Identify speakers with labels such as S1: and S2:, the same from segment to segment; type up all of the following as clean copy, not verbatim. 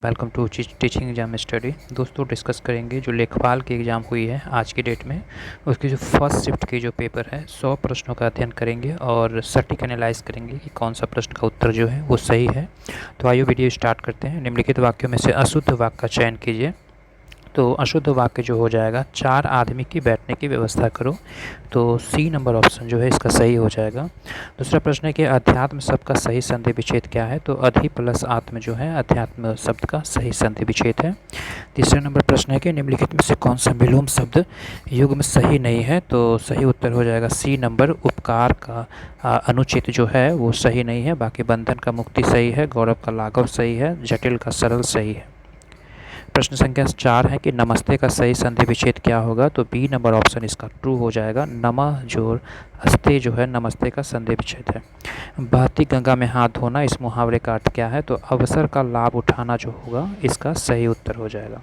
S1: Welcome to teaching exam study. दोस्तों discuss करेंगे जो लेखपाल की एग्ज़ाम हुई है आज की डेट में, उसकी जो फर्स्ट शिफ्ट की जो पेपर है 100 प्रश्नों का अध्ययन करेंगे और सटीक एनालाइज करेंगे कि कौन सा प्रश्न का उत्तर जो है वो सही है। तो आइए वीडियो स्टार्ट करते हैं। निम्नलिखित वाक्यों में से अशुद्ध वाक्य का चयन कीजिए। तो अशुद्ध वाक्य जो हो जाएगा, 4 आदमी की बैठने की व्यवस्था करो। तो सी नंबर ऑप्शन जो है इसका सही हो जाएगा। दूसरा प्रश्न है कि अध्यात्म शब्द का सही संधि विच्छेद क्या है। तो अधि प्लस आत्म जो है अध्यात्म शब्द का सही संधि विच्छेद है। तीसरा नंबर प्रश्न है कि निम्नलिखित में से कौन सा विलोम शब्द युग्म सही नहीं है। तो सही उत्तर हो जाएगा सी नंबर, उपकार का अनुचित जो है वो सही नहीं है। बाकी बंधन का मुक्ति सही है, गौरव का लाघव सही है, जटिल का सरल सही है। प्रश्न संख्या 4 है कि नमस्ते का सही संधि विच्छेद क्या होगा। तो बी नंबर ऑप्शन इसका ट्रू हो जाएगा। नमः जो अस्ते जो है नमस्ते का संधि विच्छेद है। बहती गंगा में हाथ धोना, इस मुहावरे का अर्थ क्या है। तो अवसर का लाभ उठाना जो होगा इसका सही उत्तर हो जाएगा।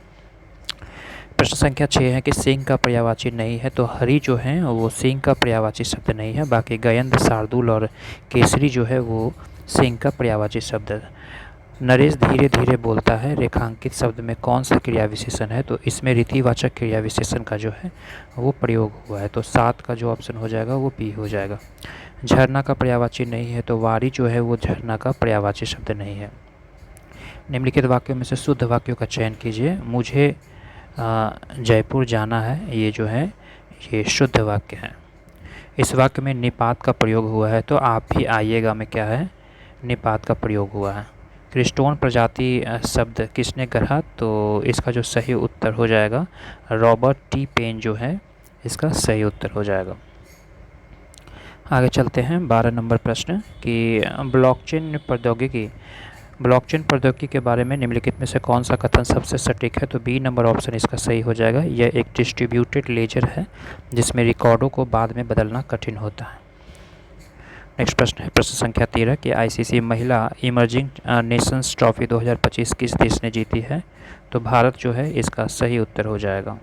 S1: प्रश्न संख्या 6 है कि सिंह का पर्यायवाची नहीं है। तो हरि जो है वो सिंह का पर्यायवाची शब्द नहीं है। बाकी गयंद, शार्दूल और केसरी जो है वो सिंह का पर्यायवाची शब्द है। नरेश धीरे धीरे बोलता है, रेखांकित शब्द में कौन सा क्रिया विशेषण है। तो इसमें रीतिवाचक क्रिया विशेषण का जो है वो प्रयोग हुआ है। तो 7 का जो ऑप्शन हो जाएगा वो बी हो जाएगा। झरना का पर्यायवाची नहीं है। तो वारी जो है वो झरना का पर्यायवाची शब्द नहीं है। निम्नलिखित वाक्यों में से शुद्ध वाक्यों का चयन कीजिए। मुझे जयपुर जाना है, ये जो है ये शुद्ध वाक्य है। इस वाक्य में निपात का प्रयोग हुआ है। तो आप भी आइएगा में क्या है, निपात का प्रयोग हुआ है। क्रिस्टोन प्रजाति शब्द किसने गढ़ा। तो इसका जो सही उत्तर हो जाएगा रॉबर्ट टी पेन जो है इसका सही उत्तर हो जाएगा। आगे चलते हैं 12 नंबर प्रश्न कि ब्लॉकचेन प्रौद्योगिकी के बारे में निम्नलिखित में से कौन सा कथन सबसे सटीक है। तो बी नंबर ऑप्शन इसका सही हो जाएगा। यह एक डिस्ट्रीब्यूटेड लेजर है जिसमें रिकॉर्डों को बाद में बदलना कठिन होता है। नेक्स्ट प्रश्न है प्रश्न संख्या 13 कि आईसीसी महिला इमर्जिंग नेशंस ट्रॉफी 2025 किस देश ने जीती है। तो भारत जो है इसका सही उत्तर हो जाएगा।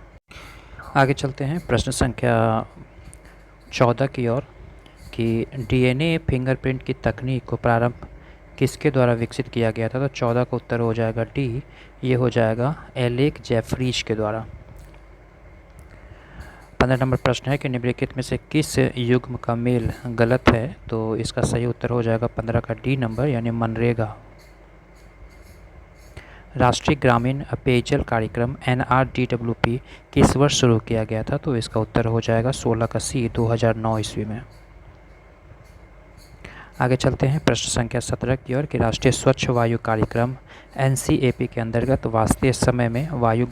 S1: आगे चलते हैं प्रश्न संख्या 14 की ओर कि डीएनए फिंगरप्रिंट की तकनीक को प्रारंभ किसके द्वारा विकसित किया गया था। तो 14 का उत्तर हो जाएगा डी, ये हो जाएगा एलेक जेफरीज के द्वारा। 15 नंबर प्रश्न है कि निम्नलिखित में से किस युग्म का मेल गलत है। तो इसका सही उत्तर हो जाएगा 15 का डी नंबर यानी मनरेगा। राष्ट्रीय ग्रामीण पेयजल कार्यक्रम NRDWP किस वर्ष शुरू किया गया था। तो इसका उत्तर हो जाएगा 16 का सी, 2009 ईस्वी में। आगे चलते हैं प्रश्न संख्या 17 की ओर कि राष्ट्रीय स्वच्छ वायु कार्यक्रम NCAP के अंतर्गत वास्तविक समय में वायु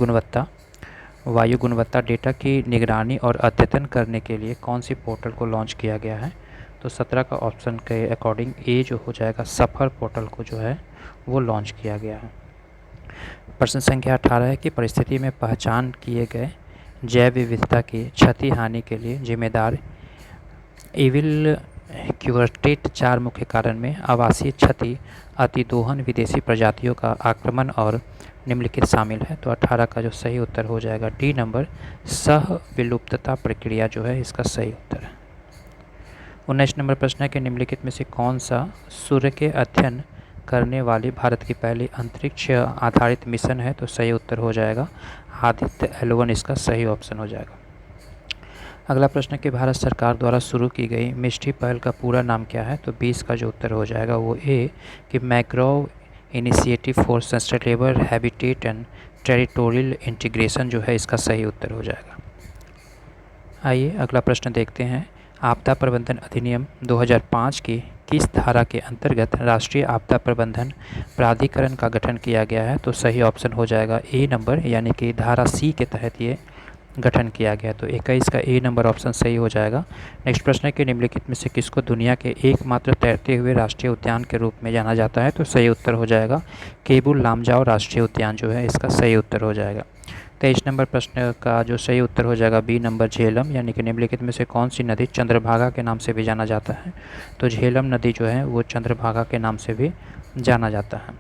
S1: गुणवत्ता डेटा की निगरानी और अद्यतन करने के लिए कौन सी पोर्टल को लॉन्च किया गया है। तो 17 का ऑप्शन के अकॉर्डिंग ए जो हो जाएगा सफर पोर्टल को जो है वो लॉन्च किया गया है। प्रश्न संख्या 18 है कि परिस्थिति में पहचान किए गए जैव विविधता की क्षति हानि के लिए जिम्मेदार इविल क्यूर्टेट 4 मुख्य कारण में आवासीय क्षति, अतिदोहन, विदेशी प्रजातियों का आक्रमण और निम्नलिखित शामिल है। तो 18 का जो सही उत्तर हो जाएगा डी नंबर, सह विलुप्तता प्रक्रिया जो है इसका सही उत्तर है। 19 नंबर प्रश्न है कि निम्नलिखित में से कौन सा सूर्य के अध्ययन करने वाली भारत की पहली अंतरिक्ष आधारित मिशन है। तो सही उत्तर हो जाएगा आदित्य L1, इसका सही ऑप्शन हो जाएगा। अगला प्रश्न कि भारत सरकार द्वारा शुरू की गई मिष्टी पहल का पूरा नाम क्या है। तो 20 का जो उत्तर हो जाएगा वो ए कि mangrove initiative for sustainable habitat and territorial integration जो है इसका सही उत्तर हो जाएगा। आइए अगला प्रश्न देखते हैं। आपदा प्रबंधन अधिनियम 2005 की किस धारा के अंतर्गत राष्ट्रीय आपदा प्रबंधन प्राधिकरण का गठन किया गया है। तो सही ऑप्शन हो जाएगा ए नंबर यानी कि धारा सी के तहत ये गठन किया गया। तो 21 का ए नंबर ऑप्शन सही हो जाएगा। नेक्स्ट प्रश्न है कि निम्नलिखित में से किसको दुनिया के एकमात्र तैरते हुए राष्ट्रीय उद्यान के रूप में जाना जाता है। तो सही उत्तर हो जाएगा केबुल लामजाओ राष्ट्रीय उद्यान जो है इसका सही उत्तर हो जाएगा। 23 नंबर प्रश्न का जो सही उत्तर हो जाएगा बी नंबर झेलम यानी कि निम्नलिखित में से कौन सी नदी चंद्रभागा के नाम से भी जाना जाता है। तो झेलम नदी जो है वो चंद्रभागा के नाम से भी जाना जाता है।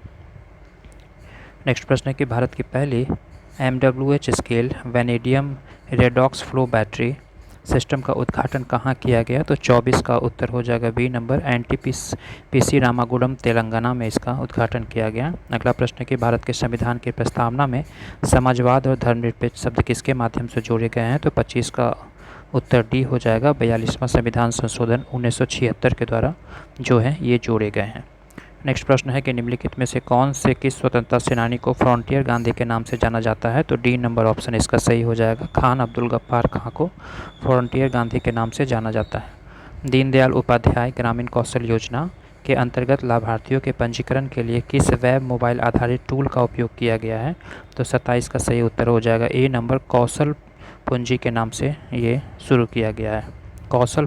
S1: नेक्स्ट प्रश्न है कि भारत की पहली MWH scale vanadium redox flow battery system का उद्घाटन कहाँ किया गया? तो 24 का उत्तर हो जाएगा बी नंबर, NTPC रामागुडम तेलंगाना में इसका उद्घाटन किया गया। अगला प्रश्न है कि भारत के संविधान की प्रस्तावना में समाजवाद और धर्मनिरपेक्ष शब्द किसके माध्यम से जोड़े गए हैं? तो 25 का उत्तर डी हो जाएगा, 42वां संविधान संशोधन 1976 के द्वारा जो है ये जोड़े गए हैं। नेक्स्ट प्रश्न है कि निम्नलिखित में से कौन से किस स्वतंत्रता सेनानी को फ्रंटियर गांधी के नाम से जाना जाता है? तो डी नंबर ऑप्शन इसका सही हो जाएगा, खान अब्दुल गफ्फार खां को फ्रंटियर गांधी के नाम से जाना जाता है। दीनदयाल उपाध्याय ग्रामीण कौशल योजना के अंतर्गत लाभार्थियों के पंजीकरण के लिए किस वेब मोबाइल आधारित टूल का उपयोग किया गया है? तो 27 का सही उत्तर हो जाएगा ए नंबर, कौशल पूंजी के नाम से ये शुरू किया गया है। कौशल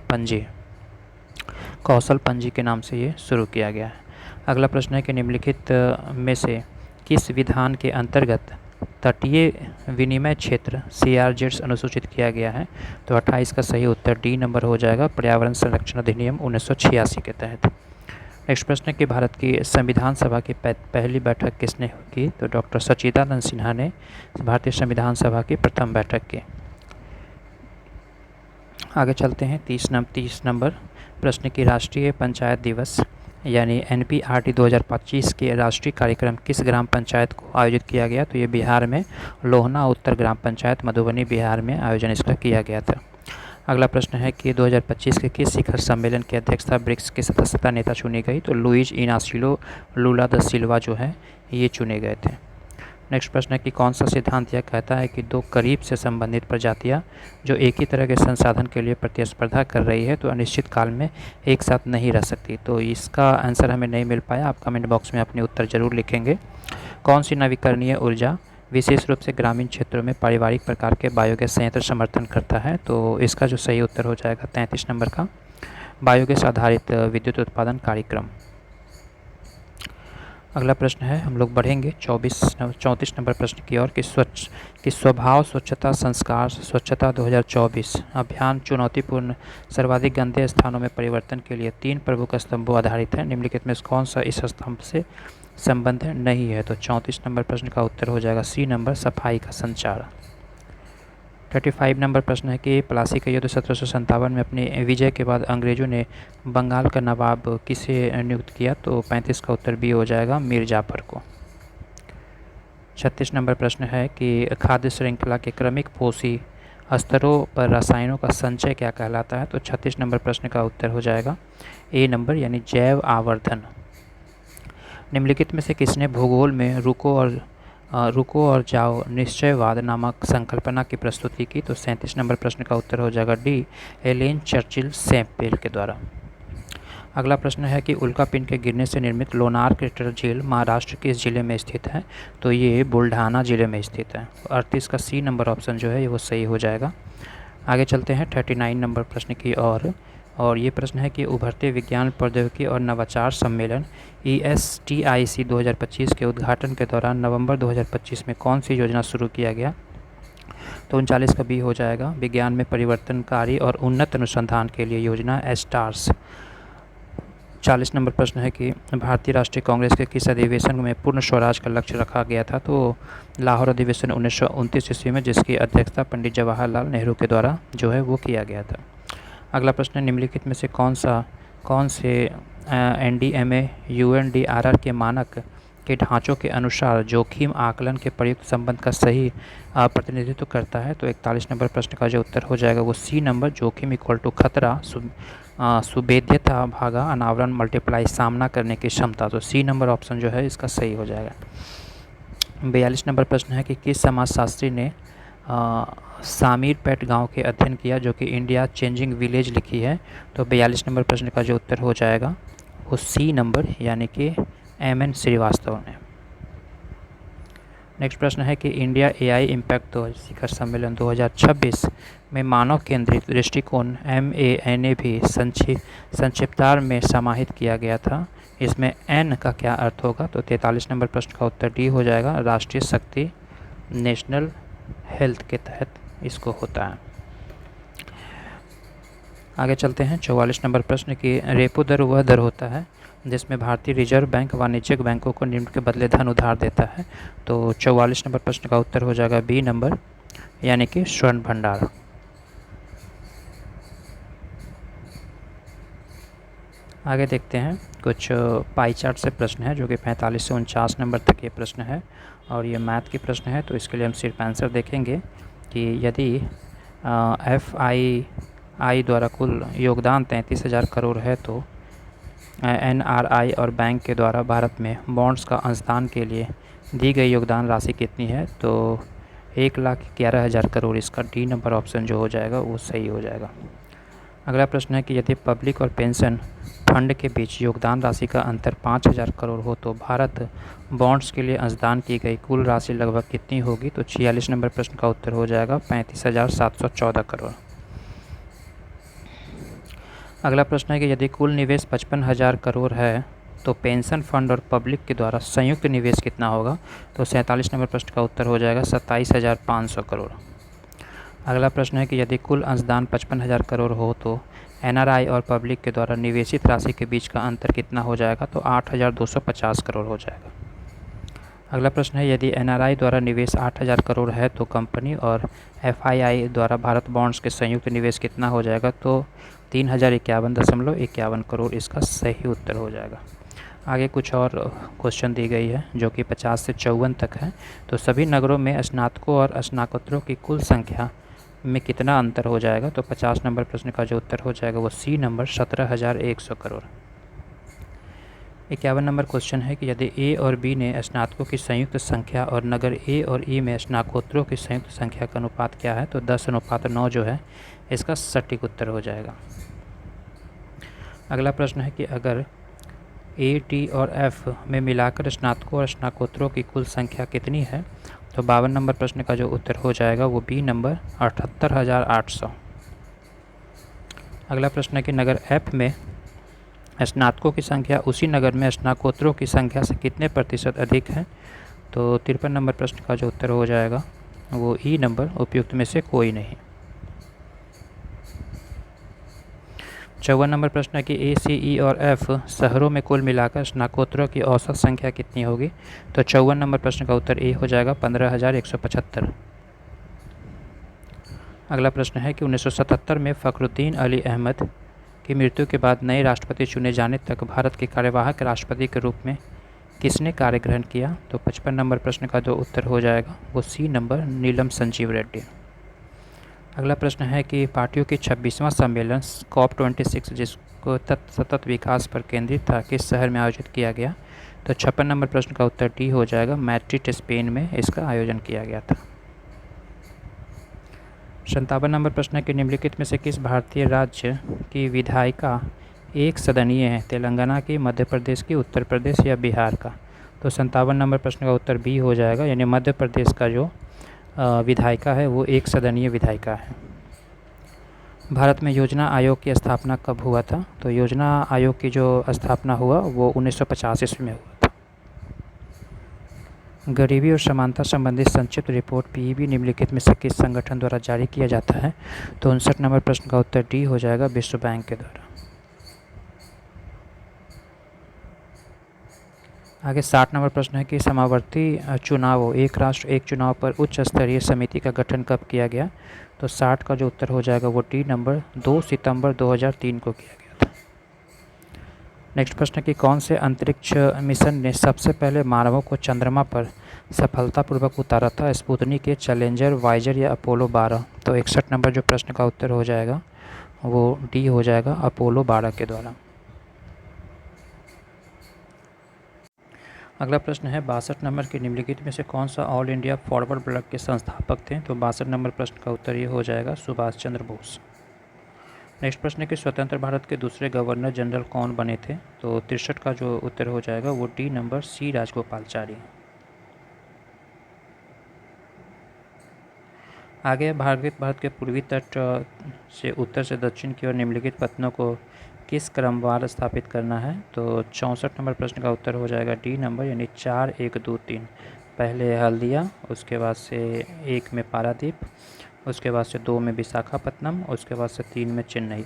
S1: पंजी के नाम से ये शुरू किया गया है। अगला प्रश्न है कि निम्नलिखित में से किस विधान के अंतर्गत तटीय विनिमय क्षेत्र CRZ अनुसूचित किया गया है? तो 28 का सही उत्तर डी नंबर हो जाएगा, पर्यावरण संरक्षण अधिनियम 1986 के तहत। नेक्स्ट प्रश्न है कि भारत की संविधान सभा की पहली बैठक किसने की? तो डॉक्टर सच्चिदानंद सिन्हा ने भारतीय संविधान सभा की प्रथम बैठक की। आगे चलते हैं 30 नंबर प्रश्न की राष्ट्रीय पंचायत दिवस यानी NPRT 2025 के राष्ट्रीय कार्यक्रम किस ग्राम पंचायत को आयोजित किया गया? तो ये बिहार में लोहना उत्तर ग्राम पंचायत मधुबनी बिहार में आयोजन इसका किया गया था। अगला प्रश्न है कि 2025 के किस शिखर सम्मेलन की अध्यक्षता ब्रिक्स के सदस्यता नेता चुनी गई? तो लुइज इनासियो लूला द सिल्वा जो है ये चुने गए थे। नेक्स्ट प्रश्न है कि कौन सा सिद्धांत यह कहता है कि दो करीब से संबंधित प्रजातियां जो एक ही तरह के संसाधन के लिए प्रतिस्पर्धा कर रही है तो अनिश्चित काल में एक साथ नहीं रह सकती? तो इसका आंसर हमें नहीं मिल पाया, आप कमेंट बॉक्स में अपने उत्तर जरूर लिखेंगे। कौन सी नवीकरणीय ऊर्जा विशेष रूप से ग्रामीण क्षेत्रों में पारिवारिक प्रकार के बायोगैस संयंत्र समर्थन करता है? तो इसका जो सही उत्तर हो जाएगा 33 नंबर का, बायोगैस आधारित विद्युत उत्पादन कार्यक्रम। अगला प्रश्न है, हम लोग बढ़ेंगे 34 नंबर प्रश्न की ओर कि स्वभाव स्वच्छता संस्कार स्वच्छता 2024 अभियान चुनौतीपूर्ण सर्वाधिक गंदे स्थानों में परिवर्तन के लिए 3 प्रमुख स्तंभों आधारित है। निम्नलिखित में कौन सा इस स्तंभ से संबंध नहीं है? तो 34 नंबर प्रश्न का उत्तर हो जाएगा सी नंबर, सफाई का संचार। 35 नंबर प्रश्न है कि प्लासी का युद्ध 1757 में अपनी विजय के बाद अंग्रेजों ने बंगाल का नवाब किसे नियुक्त किया? तो 35 का उत्तर बी हो जाएगा, मीर जाफर को। 36 नंबर प्रश्न है कि खाद्य श्रृंखला के क्रमिक पोषी स्तरों पर रसायनों का संचय क्या कहलाता है? तो 36 नंबर प्रश्न का उत्तर हो जाएगा ए नंबर यानी जैव आवर्धन। निम्नलिखित में से किसने भूगोल में रुको और जाओ निश्चयवाद नामक संकल्पना की प्रस्तुति की? तो 37 नंबर प्रश्न का उत्तर हो जाएगा डी, एलेन चर्चिल सैम्पेल के द्वारा। अगला प्रश्न है कि उल्कापिंड के गिरने से निर्मित लोनार क्रेटर झील महाराष्ट्र किस जिले में स्थित है? तो ये बुल्ढाना जिले में स्थित है। 38 का सी नंबर ऑप्शन जो है वो सही हो जाएगा। आगे चलते हैं 39 नंबर प्रश्न की और ये प्रश्न है कि उभरते विज्ञान प्रौद्योगिकी और नवाचार सम्मेलन ESTIC 2025 के उद्घाटन के दौरान नवंबर 2025 में कौन सी योजना शुरू किया गया? तो 39 का बी हो जाएगा, विज्ञान में परिवर्तनकारी और उन्नत अनुसंधान के लिए योजना STARS। 40 नंबर प्रश्न है कि भारतीय राष्ट्रीय कांग्रेस के किस अधिवेशन में पूर्ण स्वराज का लक्ष्य रखा गया था? तो लाहौर अधिवेशन 1929 ईस्वी में, जिसकी अध्यक्षता पंडित जवाहरलाल नेहरू के द्वारा जो है वो किया गया था। अगला प्रश्न, निम्नलिखित में से कौन से NDMA UNDRR के मानक के ढांचों के अनुसार जोखिम आकलन के प्रयुक्त संबंध का सही प्रतिनिधित्व करता है? तो 41 नंबर प्रश्न का जो उत्तर हो जाएगा वो सी नंबर, जोखिम इक्वल टू खतरा सुभेद्यता भागा अनावरण मल्टीप्लाई सामना करने की क्षमता। तो सी नंबर ऑप्शन जो है इसका सही हो जाएगा। 42 नंबर प्रश्न है कि किस समाजशास्त्री ने सामीरपेट गांव के अध्ययन किया जो कि इंडिया चेंजिंग विलेज लिखी है? तो 42 नंबर प्रश्न का जो उत्तर हो जाएगा वो सी नंबर यानी कि MN श्रीवास्तव ने। नेक्स्ट प्रश्न है कि इंडिया AI इम्पैक्ट शिखर सम्मेलन 2026 में मानव केंद्रित दृष्टिकोण MANA भी संक्षिप्तार में समाहित किया गया था। इसमें N का क्या अर्थ होगा? तो 43 नंबर प्रश्न का उत्तर डी हो जाएगा, राष्ट्रीय शक्ति नेशनल हेल्थ के तहत इसको होता है। आगे चलते हैं 44 नंबर प्रश्न की रेपो दर वह दर होता है जिसमें भारतीय रिजर्व बैंक वाणिज्यिक बैंकों को निम्न के बदले धन उधार देता है। तो 44 नंबर प्रश्न का उत्तर हो जाएगा बी नंबर यानी कि स्वर्ण भंडार। आगे देखते हैं कुछ पाई चार्ट से प्रश्न है जो कि 45 से 49 नंबर तक ये प्रश्न है और ये मैथ की प्रश्न है। तो इसके लिए हम सिर्फ आंसर देखेंगे कि यदि FII द्वारा कुल योगदान 33,000 करोड़ है तो NRI और बैंक के द्वारा भारत में बॉन्ड्स का अंशदान के लिए दी गई योगदान राशि कितनी है। तो 1,11,000 करोड़, इसका डी नंबर ऑप्शन जो हो जाएगा वो सही हो जाएगा। अगला प्रश्न है कि यदि पब्लिक और पेंशन फंड के बीच योगदान राशि का अंतर 5,000 करोड़ हो तो भारत बॉन्ड्स के लिए अंशदान की गई कुल राशि लगभग कितनी होगी। तो 46 नंबर प्रश्न का उत्तर हो जाएगा 35,714 करोड़। अगला प्रश्न है कि यदि कुल निवेश 55,000 करोड़ है तो पेंशन फंड और पब्लिक के द्वारा संयुक्त निवेश कितना होगा। तो 47 नंबर प्रश्न का उत्तर हो जाएगा 27,500 करोड़। अगला प्रश्न है कि यदि कुल अंशदान 55,000 करोड़ हो तो NRI और पब्लिक के द्वारा निवेशित राशि के बीच का अंतर कितना हो जाएगा। तो 8,250 करोड़ हो जाएगा। अगला प्रश्न है यदि NRI द्वारा निवेश 8,000 करोड़ है तो कंपनी और FII द्वारा भारत बॉन्ड्स के संयुक्त निवेश कितना हो जाएगा। तो 3,051.51 करोड़ इसका सही उत्तर हो जाएगा। आगे कुछ और क्वेश्चन दी गई है जो कि 50 से 54 तक है। तो सभी नगरों में स्नातकों और स्नातकोत्तरों की कुल संख्या में कितना अंतर हो जाएगा। तो 50 नंबर प्रश्न का जो उत्तर हो जाएगा वो C number 17,100 crore. 51 number question है कि यदि ए और बी ने स्नातकों की संयुक्त संख्या और नगर ए और ई में स्नातकोत्तरों की संयुक्त संख्या का अनुपात क्या है। तो 10:9 जो है इसका सटीक उत्तर हो जाएगा। अगला प्रश्न है कि अगर ए, टी और एफ में मिलाकर स्नातकों और स्नातकोत्तरों की कुल संख्या कितनी है। तो 52 नंबर प्रश्न का जो उत्तर हो जाएगा वो बी नंबर 78,800। अगला प्रश्न है कि नगर एफ में स्नातकों की संख्या उसी नगर में स्नातकोत्तरों की संख्या से कितने प्रतिशत अधिक है। तो 53 नंबर प्रश्न का जो उत्तर हो जाएगा वो ई नंबर उपयुक्त में से कोई नहीं। 54 नंबर प्रश्न है कि ए, सी, ई और एफ शहरों में कुल मिलाकर स्नातकोत्तरों की औसत संख्या कितनी होगी। तो 54 नंबर प्रश्न का उत्तर ए हो जाएगा 15,175। अगला प्रश्न है कि 1977 में फ़खरुद्दीन अली अहमद की मृत्यु के बाद नए राष्ट्रपति चुने जाने तक भारत के कार्यवाहक राष्ट्रपति के रूप में किसने कार्य ग्रहण किया। तो 55 नंबर प्रश्न का जो उत्तर हो जाएगा वो सी नंबर नीलम संजीव रेड्डी। अगला प्रश्न है कि पार्टियों की 26वां सम्मेलन COP26 जिसको सतत विकास पर केंद्रित था किस शहर में आयोजित किया गया। तो 56 नंबर प्रश्न का उत्तर डी हो जाएगा मैड्रिड स्पेन में इसका आयोजन किया गया था। 57 नंबर प्रश्न है कि निम्नलिखित में से किस भारतीय राज्य की विधायिका एक सदनीय है। तेलंगाना की, मध्य प्रदेश की, उत्तर प्रदेश या बिहार का। तो 57 नंबर प्रश्न का उत्तर बी हो जाएगा यानी मध्य प्रदेश का जो विधायिका है वो एक सदनीय विधायिका है। भारत में योजना आयोग की स्थापना कब हुआ था। तो योजना आयोग की जो स्थापना हुआ वो 1950 ईस्वी में हुआ था। गरीबी और समानता संबंधित संक्षिप्त रिपोर्ट PEB निम्नलिखित में से किस संगठन द्वारा जारी किया जाता है। तो 59 नंबर प्रश्न का उत्तर डी हो जाएगा विश्व बैंक के द्वारा। आगे 60 नंबर प्रश्न है कि समावर्ती चुनावों एक राष्ट्र एक चुनाव पर उच्च स्तरीय समिति का गठन कब किया गया। तो 60 का जो उत्तर हो जाएगा वो डी नंबर 2 सितंबर 2003 को किया गया था। नेक्स्ट प्रश्न है कि कौन से अंतरिक्ष मिशन ने सबसे पहले मानवों को चंद्रमा पर सफलतापूर्वक उतारा था। स्पुतनिक के, चैलेंजर, वाइजर या अपोलो 12। तो 61 नंबर जो प्रश्न का उत्तर हो जाएगा वो डी हो जाएगा अपोलो 12 के द्वारा। अगला प्रश्न है 62 नंबर के निम्नलिखित में से कौन सा ऑल इंडिया फॉरवर्ड ब्लॉक के संस्थापक थे। तो 62 नंबर प्रश्न का उत्तर ये हो जाएगा सुभाष चंद्र बोस। नेक्स्ट प्रश्न है कि स्वतंत्र भारत के दूसरे गवर्नर जनरल कौन बने थे। तो 63 का जो उत्तर हो जाएगा वो डी नंबर सी राजगोपालचारी। आगे भारत के पूर्वी तट से उत्तर से दक्षिण की ओर निम्नलिखित पत्तनों को किस क्रमवार स्थापित करना है। तो 64 नंबर प्रश्न का उत्तर हो जाएगा डी नंबर यानी 4, 1, 2, 3। पहले हल्दिया, उसके बाद से 1 में पारादीप, उसके बाद से 2 में विशाखापत्तनम, उसके बाद से 3 में चेन्नई।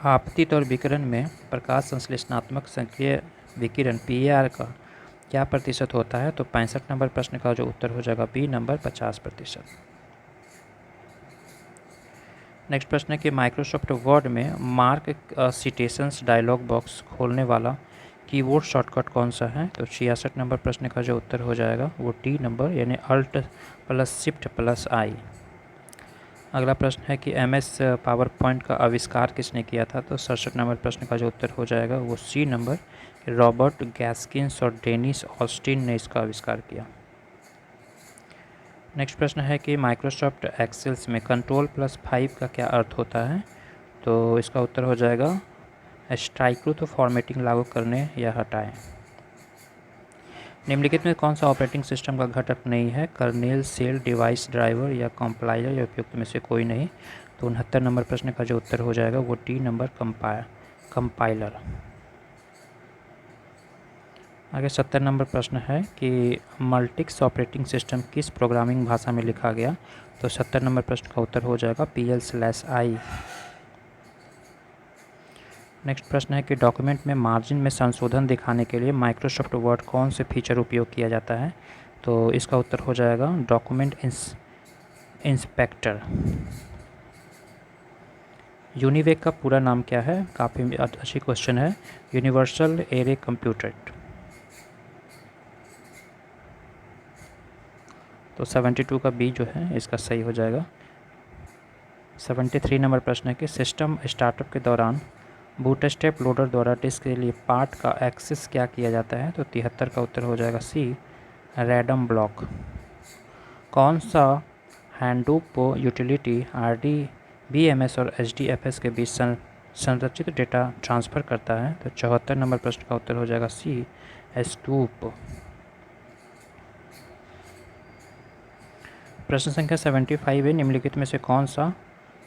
S1: आपतित और विकिरण में प्रकाश संश्लेषणात्मक सक्रिय विकिरण PAR का क्या प्रतिशत होता है। तो 65 नंबर प्रश्न का जो उत्तर हो जाएगा बी नंबर 50%। नेक्स्ट प्रश्न है कि माइक्रोसॉफ्ट वर्ड में मार्क सिटेशंस डायलॉग बॉक्स खोलने वाला कीबोर्ड शॉर्टकट कौन सा है? तो 66 नंबर प्रश्न का जो उत्तर हो जाएगा वो टी नंबर यानी अल्ट प्लस शिफ्ट प्लस आई। अगला प्रश्न है कि MS पावर पॉइंट का आविष्कार किसने किया था? तो 67 नंबर प्रश्न का जो उत्तर हो जाएगा वो सी नंबर रॉबर्ट गैस्किन्स और डेनिस ऑस्टिन ने इसका आविष्कार किया। नेक्स्ट प्रश्न है कि माइक्रोसॉफ्ट एक्सेल्स में Ctrl+5 का क्या अर्थ होता है? तो इसका उत्तर हो जाएगा स्ट्राइक फॉर्मेटिंग लागू करने या हटाएं। निम्नलिखित में कौन सा ऑपरेटिंग सिस्टम का घटक नहीं है? कर्नेल, सेल, डिवाइस ड्राइवर या कंपाइलर या उपयुक्त में से कोई नहीं। तो 69 नंबर प्रश्न का जो उत्तर हो जाएगा वो टी नंबर कंपाइलर। आगे 70 नंबर प्रश्न है कि मल्टिक्स ऑपरेटिंग सिस्टम किस प्रोग्रामिंग भाषा में लिखा गया? तो 70 नंबर प्रश्न का उत्तर हो जाएगा PL/I। नेक्स्ट प्रश्न है कि डॉक्यूमेंट में मार्जिन में संशोधन दिखाने के लिए माइक्रोसॉफ्ट वर्ड कौन से फीचर उपयोग किया जाता है? तो इसका उत्तर हो जाएगा डॉक्यूमेंट इंस्पेक्टर। यूनिवेक का पूरा नाम क्या है? काफ़ी अच्छी क्वेश्चन है। Universal array computer. तो 72 का बी जो है इसका सही हो जाएगा। 73 नंबर प्रश्न है कि सिस्टम स्टार्टअप के दौरान बूटस्ट्रैप लोडर द्वारा डिस्क के लिए पार्ट का एक्सेस क्या किया जाता है? तो 73 का उत्तर हो जाएगा सी रैंडम ब्लॉक। कौन सा हैंडूप यूटिलिटी RDBMS और HDFS के बीच संरचित डेटा ट्रांसफ़र करता है? तो 74 नंबर प्रश्न का उत्तर हो जाएगा सी Hadoop। प्रश्न संख्या 75 है, निम्नलिखित में से कौन सा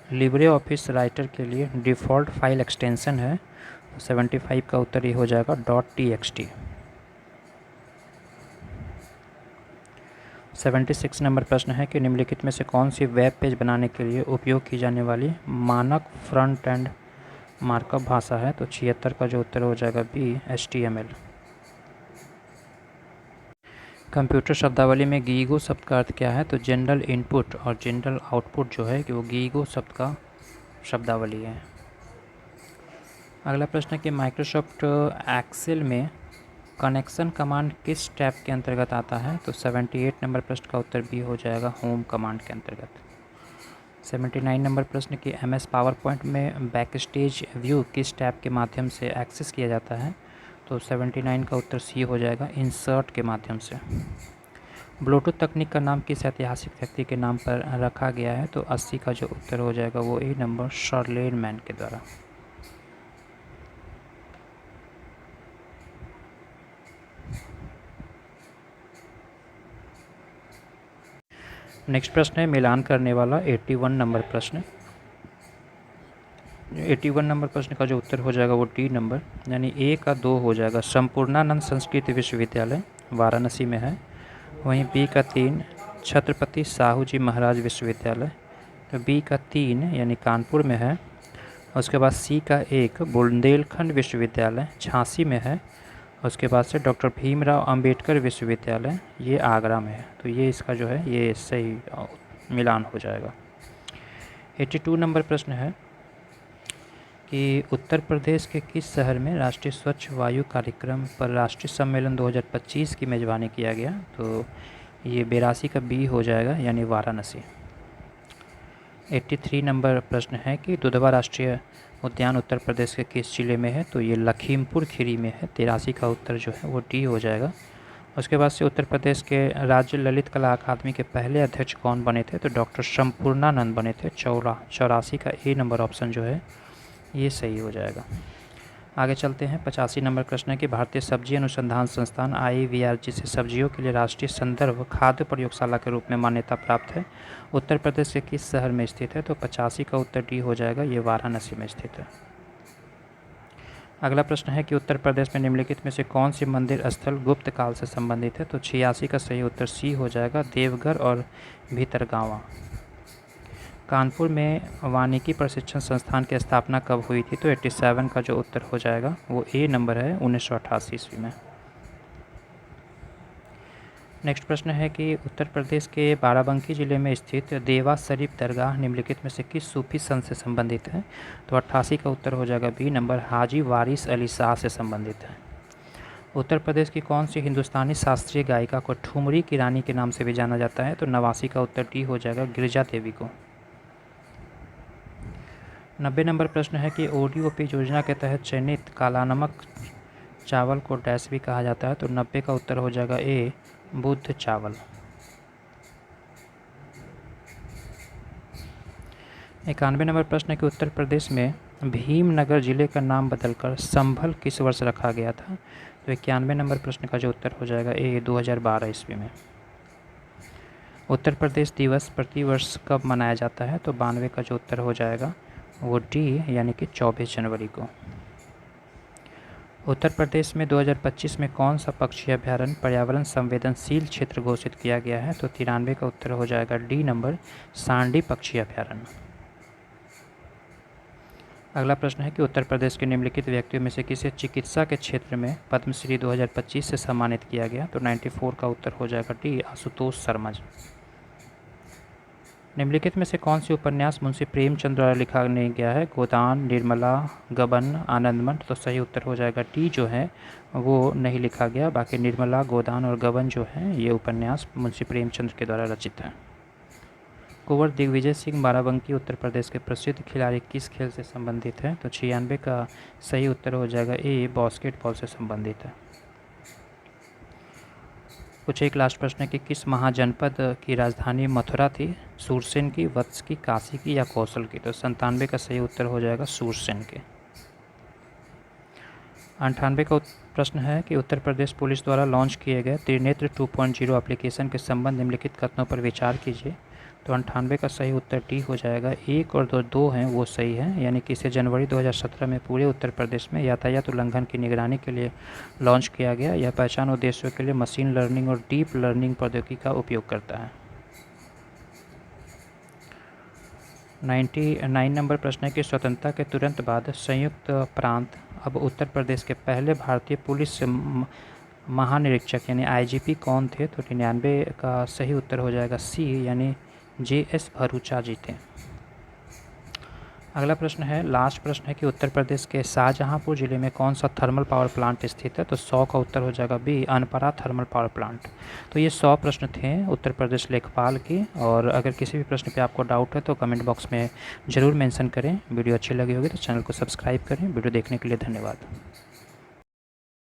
S1: लिब्रे ऑफिस राइटर के लिए डिफ़ॉल्ट फाइल एक्सटेंशन है? 75 का उत्तर ये हो जाएगा .txt। 76 नंबर प्रश्न है कि निम्नलिखित में से कौन सी वेब पेज बनाने के लिए उपयोग की जाने वाली मानक फ्रंट एंड मार्कअप भाषा है? तो 76 का जो उत्तर हो जाएगा बी HTML। कंप्यूटर शब्दावली में गीगो शब्द का अर्थ क्या है? तो जनरल इनपुट और जनरल आउटपुट जो है कि वो गीगो शब्द का शब्दावली है। अगला प्रश्न है कि माइक्रोसॉफ्ट एक्सेल में कनेक्शन कमांड किस टैब के अंतर्गत आता है? तो 78 नंबर प्रश्न का उत्तर बी हो जाएगा होम कमांड के अंतर्गत। 79 नंबर प्रश्न कि MS पावर पॉइंट में बैकस्टेज व्यू किस टैब के माध्यम से एक्सेस किया जाता है? तो 79 का उत्तर सी हो जाएगा इंसर्ट के माध्यम से। ब्लूटूथ तकनीक का नाम किस ऐतिहासिक व्यक्ति के नाम पर रखा गया है? तो 80 का जो उत्तर हो जाएगा वो ए नंबर शार्लेमेन के द्वारा। नेक्स्ट प्रश्न है मिलान करने वाला 81 नंबर प्रश्न। 81 नंबर प्रश्न का जो उत्तर हो जाएगा वो डी नंबर यानी ए का 2 हो जाएगा। संपूर्णानंद संस्कृत विश्वविद्यालय वाराणसी में है। वहीं बी का 3 छत्रपति साहू जी महाराज विश्वविद्यालय, तो बी का 3 यानी कानपुर में है। उसके बाद सी का 1 बुंदेलखंड विश्वविद्यालय झांसी में है। उसके बाद से डॉक्टर भीमराव अंबेडकर विश्वविद्यालय ये आगरा में है। तो ये इसका जो है ये सही मिलान हो जाएगा। 82 नंबर प्रश्न है कि उत्तर प्रदेश के किस शहर में राष्ट्रीय स्वच्छ वायु कार्यक्रम पर राष्ट्रीय सम्मेलन 2025 की मेज़बानी किया गया? तो ये 82 का बी हो जाएगा यानी वाराणसी। 83 नंबर प्रश्न है कि दुधवा राष्ट्रीय उद्यान उत्तर प्रदेश के किस जिले में है? तो ये लखीमपुर खीरी में है। 83 का उत्तर जो है वो डी हो जाएगा। उसके बाद से उत्तर प्रदेश के राज्य ललित कला अकादमी के पहले अध्यक्ष कौन बने थे? तो डॉक्टर संपूर्णानंद बने थे। 84 का ए नंबर ऑप्शन जो है ये सही हो जाएगा। आगे चलते हैं। 85 नंबर प्रश्न है कि भारतीय सब्जी अनुसंधान संस्थान IVR जिसे सब्जियों के लिए राष्ट्रीय संदर्भ खाद्य प्रयोगशाला के रूप में मान्यता प्राप्त है, उत्तर प्रदेश के किस शहर में स्थित है? तो 85 का उत्तर डी हो जाएगा, ये वाराणसी में स्थित है। अगला प्रश्न है कि उत्तर प्रदेश में निम्नलिखित में से कौन सी मंदिर स्थल गुप्त काल से संबंधित है? तो 86 का सही उत्तर सी हो जाएगा, देवघर और भीतरगांवा। कानपुर में वानिकी प्रशिक्षण संस्थान की स्थापना कब हुई थी? तो 87 का जो उत्तर हो जाएगा वो ए नंबर है 1988 ईस्वी में। नेक्स्ट प्रश्न है कि उत्तर प्रदेश के बाराबंकी ज़िले में स्थित देवा शरीफ दरगाह निम्नलिखित में से किस सूफी संत से संबंधित है? तो 88 का उत्तर हो जाएगा बी नंबर, हाजी वारिस अली शाह से संबंधित है। उत्तर प्रदेश की कौन सी हिंदुस्तानी शास्त्रीय गायिका को ठुमरी की रानी के नाम से भी जाना जाता है? तो 89 का उत्तर डी हो जाएगा, गिरिजा देवी को। 90 नंबर प्रश्न है कि ODOP योजना के तहत चयनित काला नमक चावल को डैश भी कहा जाता है? तो 90 का उत्तर हो जाएगा ए, बुद्ध चावल। 91 नंबर प्रश्न है कि उत्तर प्रदेश में भीमनगर जिले का नाम बदलकर संभल किस वर्ष रखा गया था? तो 91 नंबर प्रश्न का जो उत्तर हो जाएगा ए, 2012 ईस्वी में। उत्तर प्रदेश दिवस प्रतिवर्ष कब मनाया जाता है? तो 92 का जो उत्तर हो जाएगा वो डी, यानी कि 24 जनवरी को। उत्तर प्रदेश में 2025 में कौन सा पक्षी अभ्यारण्य पर्यावरण संवेदनशील क्षेत्र घोषित किया गया है? तो 93 का उत्तर हो जाएगा डी नंबर, सांडी पक्षी अभ्यारण्य। अगला प्रश्न है कि उत्तर प्रदेश के निम्नलिखित व्यक्तियों में से किसे चिकित्सा के क्षेत्र में पद्मश्री 2025 से सम्मानित किया गया? तो 94 का उत्तर हो जाएगा डी, आशुतोष शर्मा जी। निम्नलिखित में से कौन सी उपन्यास मुंशी प्रेमचंद द्वारा लिखा नहीं गया है? गोदान, निर्मला, गबन, आनंदमठ। तो सही उत्तर हो जाएगा डी जो है वो नहीं लिखा गया। बाकी निर्मला, गोदान और गबन जो है ये उपन्यास मुंशी प्रेमचंद के द्वारा रचित है। कुंवर दिग्विजय सिंह बाराबंकी उत्तर प्रदेश के प्रसिद्ध खिलाड़ी किस खेल से संबंधित है? तो 96 का सही उत्तर हो जाएगा ए, बास्केटबॉल से संबंधित है। कुछ एक लास्ट प्रश्न है कि किस महाजनपद की राजधानी मथुरा थी? सूरसेन की, वत्स की, काशी की या कौशल की? तो 97 का सही उत्तर हो जाएगा सूरसेन के। 98 का प्रश्न है कि उत्तर प्रदेश पुलिस द्वारा लॉन्च किए गए त्रिनेत्र 2.0 एप्लीकेशन के संबंध निम्नलिखित कथनों पर विचार कीजिए। तो 98 का सही उत्तर डी हो जाएगा। 1 और 2 हैं वो सही है, यानी कि इसे जनवरी 2017 में पूरे उत्तर प्रदेश में यातायात उल्लंघन की निगरानी के लिए लॉन्च किया गया। यह पहचान उद्देश्यों के लिए मशीन लर्निंग और डीप लर्निंग प्रौद्योगिकी का उपयोग करता है। 99 नंबर प्रश्न है कि स्वतंत्रता के तुरंत बाद संयुक्त प्रांत अब उत्तर प्रदेश के पहले भारतीय पुलिस महानिरीक्षक यानी IGP कौन थे? तो 99 का सही उत्तर हो जाएगा सी, यानी JS भरूचा जी थे। अगला प्रश्न है, लास्ट प्रश्न है कि उत्तर प्रदेश के शाहजहांपुर जिले में कौन सा थर्मल पावर प्लांट स्थित है? तो 100 का उत्तर हो जाएगा B, Anpara thermal power plant. तो ये 100 प्रश्न थे उत्तर प्रदेश लेखपाल की। और अगर किसी भी प्रश्न पे आपको डाउट है तो कमेंट बॉक्स में ज़रूर मेंशन करें। वीडियो अच्छी लगी होगी तो चैनल को सब्सक्राइब करें। वीडियो देखने के लिए धन्यवाद।